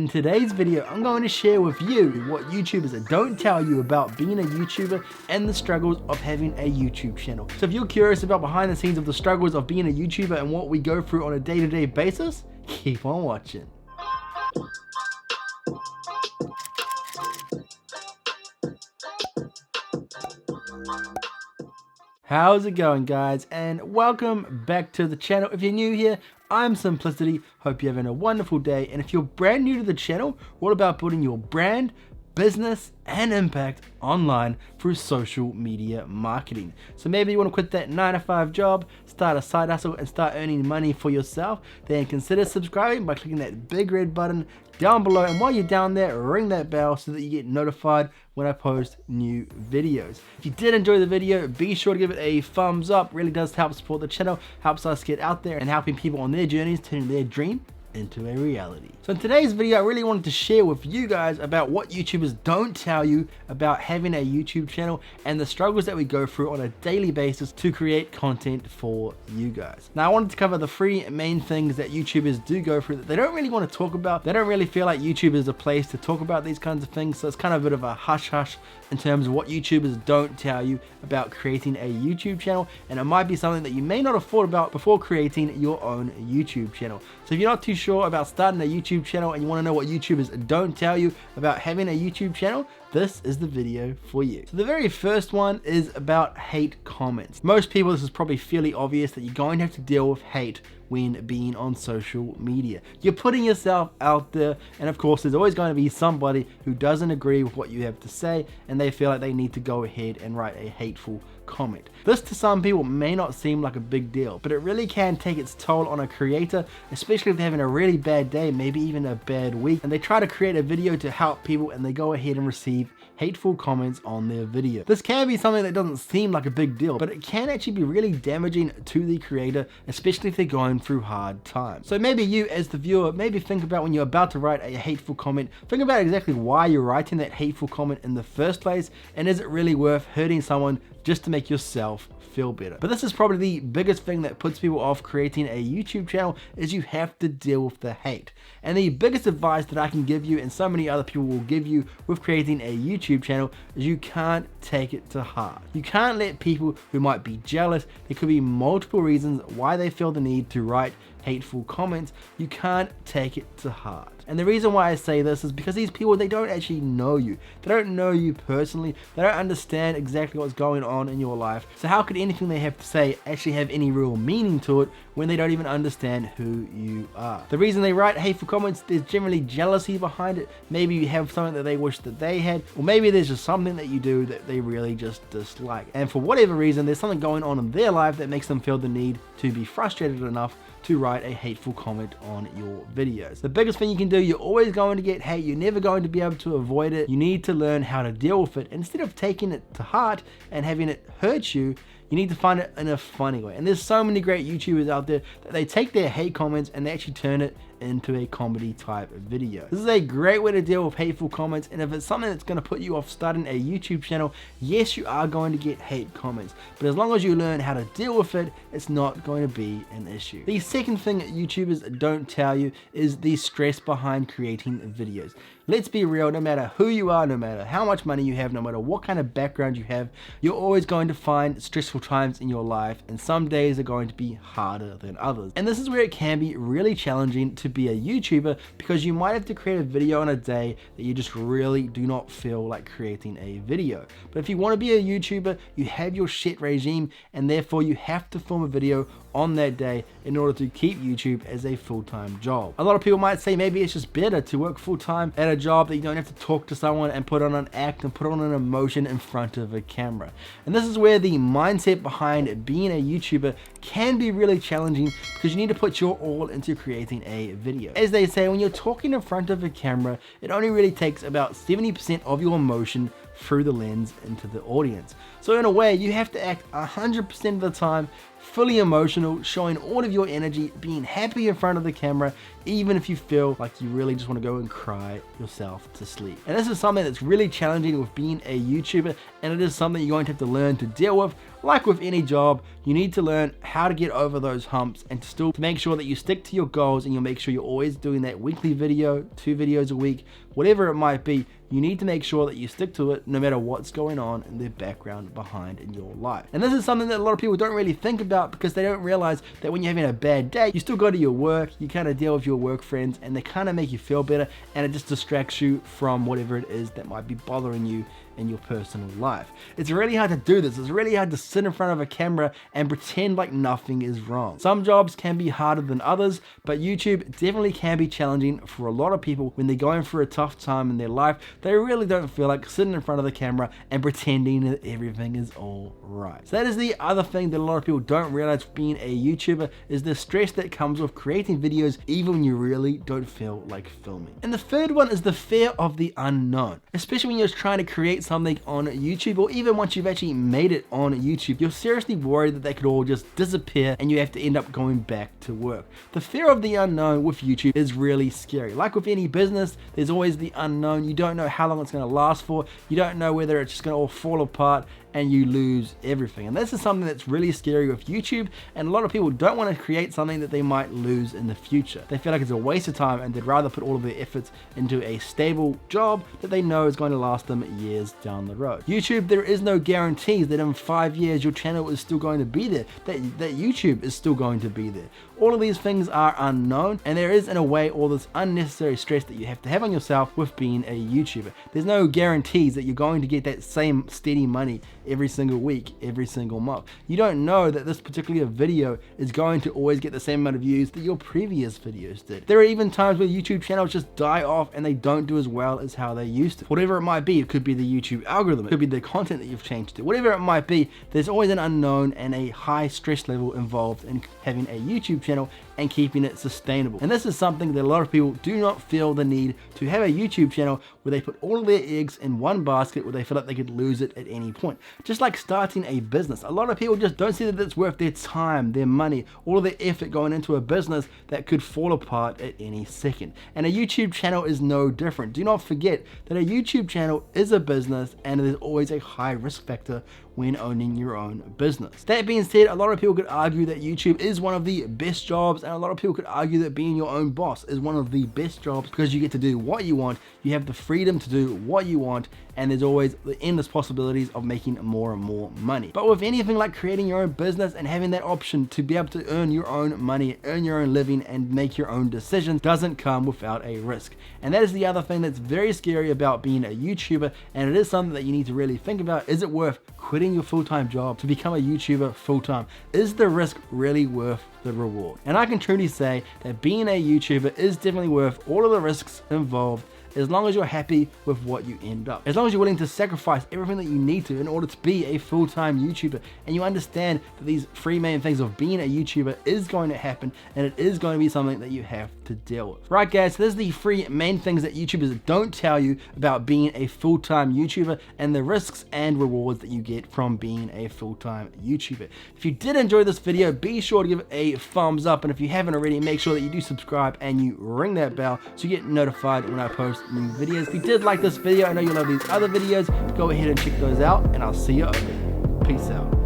In today's video, I'm going to share with you what YouTubers don't tell you about being a YouTuber and the struggles of having a YouTube channel. So if you're curious about behind the scenes of the struggles of being a YouTuber and what we go through on a day-to-day basis, keep on watching. How's it going, guys, and welcome back to the channel. If you're new here, I'm Simplicity. Hope you're having a wonderful day, and if you're brand new to the channel, we're all about building your brand, business, and impact online through social media marketing. So maybe you want to quit that 9-to-5 job, start a side hustle, and start earning money for yourself, then consider subscribing by clicking that big red button down below, and while you're down there, ring that bell so that you get notified when I post new videos. If you did enjoy the video, be sure to give it a thumbs up. Really does help support the channel, helps us get out there and helping people on their journeys, turning their dream into a reality. So in today's video, I really wanted to share with you guys about what YouTubers don't tell you about having a YouTube channel and the struggles that we go through on a daily basis to create content for you guys. Now, I wanted to cover the three main things that YouTubers do go through that they don't really want to talk about. They don't really feel like YouTube is a place to talk about these kinds of things, so it's kind of a bit of a hush-hush in terms of what YouTubers don't tell you about creating a YouTube channel, and it might be something that you may not have thought about before creating your own YouTube channel. So if you're not too sure about starting a YouTube channel and you want to know what YouTubers don't tell you about having a YouTube channel, this is the video for you. So the very first one is about hate comments. Most people, this is probably fairly obvious that you're going to have to deal with hate when being on social media. You're putting yourself out there, and of course there's always going to be somebody who doesn't agree with what you have to say and they feel like they need to go ahead and write a hateful comment. This to some people may not seem like a big deal, but it really can take its toll on a creator, especially if they're having a really bad day, maybe even a bad week, and they try to create a video to help people and they go ahead and receive hateful comments on their video. This can be something that doesn't seem like a big deal, but it can actually be really damaging to the creator, especially if they're going through hard times. So maybe you as the viewer, maybe think about when you're about to write a hateful comment, think about exactly why you're writing that hateful comment in the first place, and is it really worth hurting someone just to make yourself feel better? But this is probably the biggest thing that puts people off creating a YouTube channel, is you have to deal with the hate. And the biggest advice that I can give you, and so many other people will give you with creating a YouTube channel, is you can't take it to heart. You can't let people who might be jealous, there could be multiple reasons why they feel the need to write hateful comments, you can't take it to heart. And the reason why I say this is because these people, they don't actually know you. They don't know you personally. They don't understand exactly what's going on in your life. So how could anything they have to say actually have any real meaning to it when they don't even understand who you are? The reason they write hateful comments, there's generally jealousy behind it. Maybe you have something that they wish that they had, or maybe there's just something that you do that they really just dislike. And for whatever reason, there's something going on in their life that makes them feel the need to be frustrated enough to write a hateful comment on your videos. The biggest thing you can do, you're always going to get hate. You're never going to be able to avoid it. You need to learn how to deal with it. Instead of taking it to heart and having it hurt you, you need to find it in a funny way. And there's so many great YouTubers out there that they take their hate comments and they actually turn it into a comedy type video. This is a great way to deal with hateful comments, and if it's something that's going to put you off starting a YouTube channel, yes, you are going to get hate comments, but as long as you learn how to deal with it, it's not going to be an issue. The second thing that YouTubers don't tell you is the stress behind creating videos. Let's be real, no matter who you are, no matter how much money you have, no matter what kind of background you have, you're always going to find stressful times in your life, and some days are going to be harder than others. And this is where it can be really challenging to be a YouTuber, because you might have to create a video on a day that you just really do not feel like creating a video. But if you want to be a YouTuber, you have your shit regime, and therefore you have to film a video on that day in order to keep YouTube as a full-time job. A lot of people might say maybe it's just better to work full-time at a job that you don't have to talk to someone and put on an act and put on an emotion in front of a camera. And this is where the mindset behind being a YouTuber can be really challenging, because you need to put your all into creating a video. As they say, when you're talking in front of a camera, it only really takes about 70% of your emotion through the lens into the audience. So in a way, you have to act 100% of the time fully emotional, showing all of your energy, being happy in front of the camera, even if you feel like you really just want to go and cry yourself to sleep. And this is something that's really challenging with being a YouTuber, and it is something you're going to have to learn to deal with. Like with any job, you need to learn how to get over those humps and to make sure that you stick to your goals, and you'll make sure you're always doing that weekly video, 2 videos a week, whatever it might be. You need to make sure that you stick to it no matter what's going on in the background behind in your life. And this is something that a lot of people don't really think about, because they don't realize that when you're having a bad day, you still go to your work, you kind of deal with your work friends, and they kind of make you feel better, and it just distracts you from whatever it is that might be bothering you in your personal life. It's really hard to do this. It's really hard to sit in front of a camera and pretend like nothing is wrong. Some jobs can be harder than others, but YouTube definitely can be challenging for a lot of people when they're going through a tough time in their life. They really don't feel like sitting in front of the camera and pretending that everything is all right. So that is the other thing that a lot of people don't realize being a YouTuber, is the stress that comes with creating videos even when you really don't feel like filming. And the third one is the fear of the unknown. Especially when you're trying to create something on YouTube, or even once you've actually made it on YouTube, you're seriously worried that they could all just disappear and you have to end up going back to work. The fear of the unknown with YouTube is really scary. Like with any business, there's always the unknown. You don't know how long it's going to last for. You don't know whether it's just going to all fall apart and you lose everything. And this is something that's really scary with YouTube, and a lot of people don't want to create something that they might lose in the future. They feel like it's a waste of time, and they'd rather put all of their efforts into a stable job that they know is going to last them years down the road. YouTube, there is no guarantees that in 5 years your channel is still going to be there, that YouTube is still going to be there. All of these things are unknown, and there is in a way all this unnecessary stress that you have to have on yourself with being a YouTuber. There's no guarantees that you're going to get that same steady money every single week, every single month. You don't know that this particular video is going to always get the same amount of views that your previous videos did. There are even times where YouTube channels just die off and they don't do as well as how they used to. Whatever it might be, it could be the YouTube algorithm, it could be the content that you've changed to. Whatever it might be, there's always an unknown and a high stress level involved in having a YouTube channel and keeping it sustainable. And this is something that a lot of people do not feel the need to have a YouTube channel where they put all of their eggs in one basket, where they feel like they could lose it at any point. Just like starting a business, a lot of people just don't see that it's worth their time, their money, all of their effort going into a business that could fall apart at any second. And a YouTube channel is no different. Do not forget that a YouTube channel is a business, and there's always a high risk factor when owning your own business. That being said, a lot of people could argue that YouTube is one of the best jobs, and a lot of people could argue that being your own boss is one of the best jobs, because you get to do what you want, you have the freedom to do what you want, and there's always the endless possibilities of making more and more money. But with anything like creating your own business and having that option to be able to earn your own money, earn your own living, and make your own decisions, doesn't come without a risk. And that is the other thing that's very scary about being a YouTuber, and it is something that you need to really think about. Is it worth quitting your full-time job to become a YouTuber full-time? Is the risk really worth the reward? And I can truly say that being a YouTuber is definitely worth all of the risks involved, as long as you're happy with what you end up. As long as you're willing to sacrifice everything that you need to in order to be a full-time YouTuber, and you understand that these 3 main things of being a YouTuber is going to happen, and it is going to be something that you have to deal with. Right guys, so there's the 3 main things that YouTubers don't tell you about being a full-time YouTuber, and the risks and rewards that you get from being a full-time YouTuber. If you did enjoy this video, be sure to give it a thumbs up, and if you haven't already, make sure that you do subscribe and you ring that bell so you get notified when I post new videos. If you did like this video, I know you'll love these other videos, go ahead and check those out, and I'll see you over there. Peace out.